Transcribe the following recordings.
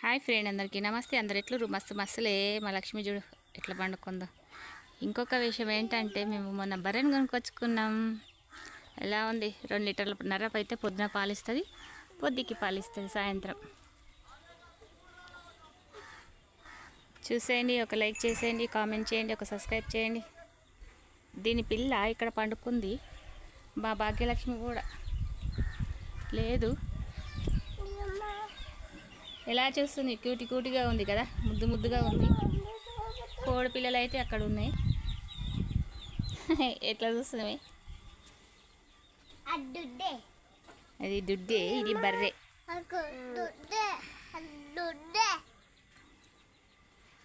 Hi friend, అందరికీ నమస్తే. అందరు ఎట్లు మస్తు మస్తులే. మా లక్ష్మి చూడు ఎట్లా పండుకుందో. ఇంకొక విషయం ఏంటంటే, మేము మొన్న బర్రెని కొనుక్కొచ్చుకున్నాం. ఎలా ఉంది? 2 లీటర్ల నరపు అయితే పొద్దున పాలిస్తుంది, పొద్దుకి పాలిస్తుంది సాయంత్రం. చూసేయండి, ఒక లైక్ చేసేయండి, కామెంట్ చేయండి, ఒక సబ్స్క్రైబ్ చేయండి. దీని పిల్ల ఇక్కడ పండుకుంది. మా భాగ్యలక్ష్మి కూడా లేదు. ఎలా చూస్తుంది? క్యూటీ క్యూటీగా ఉంది కదా, ముద్దు ముద్దుగా ఉంది. కోడి పిల్లలు అయితే అక్కడ ఉన్నాయి. ఎట్లా చూస్తున్నాయి? అది దుడ్డే, ఇది బర్రె.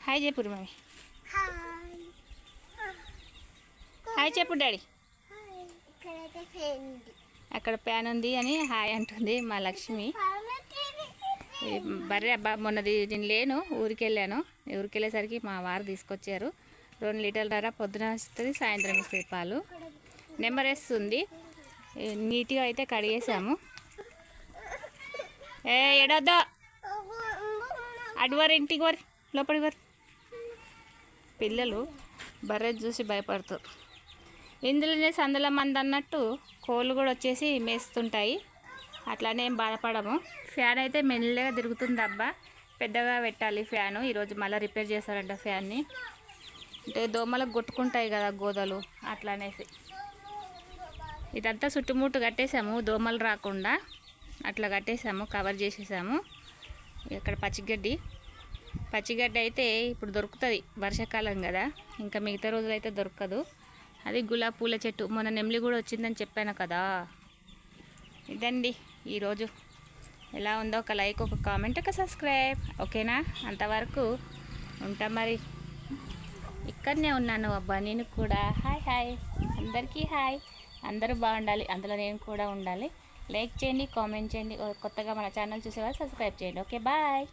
హాయ్ చెప్పు మమ్మీ. హాయ్ చెప్పు డాడీ. అక్కడ ప్యాన్ ఉంది అని హాయ్ అంటుంది మా లక్ష్మి. బర్రె అబ్బా, మొన్నది నేను లేను, ఊరికి వెళ్ళాను. ఊరికి వెళ్ళేసరికి మా వారు తీసుకొచ్చారు. 2 లీటర్ల పొద్దున ఇస్తుంది, సాయంత్రం ఇస్తుంది పాలు. నెంబర్ వేస్తుంది. నీట్గా అయితే కడిగేసాము. ఎడొద్దా, అటువారు, ఇంటికి వారు, లోపలికి వారు. పిల్లలు బర్రె చూసి భయపడతారు. ఇందులోనే సందుల మంది అన్నట్టు కోళ్ళు కూడా వచ్చేసి మేస్తుంటాయి. అట్లానే ఏం బాధపడము. ఫ్యాన్ అయితే మెల్లగా తిరుగుతుంది అబ్బా, పెద్దగా పెట్టాలి ఫ్యాను. ఈరోజు మళ్ళీ రిపేర్ చేశారంట ఫ్యాన్ని. అంటే దోమలకు కొట్టుకుంటాయి కదా గోదలు, అట్లా అనేసి ఇదంతా చుట్టుముట్టు కట్టేసాము, దోమలు రాకుండా అట్లా కట్టేసాము, కవర్ చేసేసాము. ఇక్కడ పచ్చిగడ్డి అయితే ఇప్పుడు దొరుకుతుంది, వర్షాకాలం కదా, ఇంకా మిగతా రోజులు అయితే దొరకదు. అది గులాబీ పూల చెట్టు, మొన్న నెమ్లి కూడా వచ్చిందని చెప్పాను కదా. ఇదండి ఈరోజు. ఎలా ఉందో ఒక లైక్, ఒక కామెంట్, ఒక సబ్స్క్రైబ్, ఓకేనా? అంతవరకు ఉంటా మరి. ఇక్కడనే ఉన్నాను అబ్బా నేను కూడా. హాయ్ హాయ్ అందరికీ హాయ్. అందరూ బాగుండాలి, అందులో నేను కూడా ఉండాలి. లైక్ చేయండి, కామెంట్ చేయండి. కొత్తగా మన ఛానల్ చూసేవాళ్ళు సబ్స్క్రైబ్ చేయండి. Okay, bye.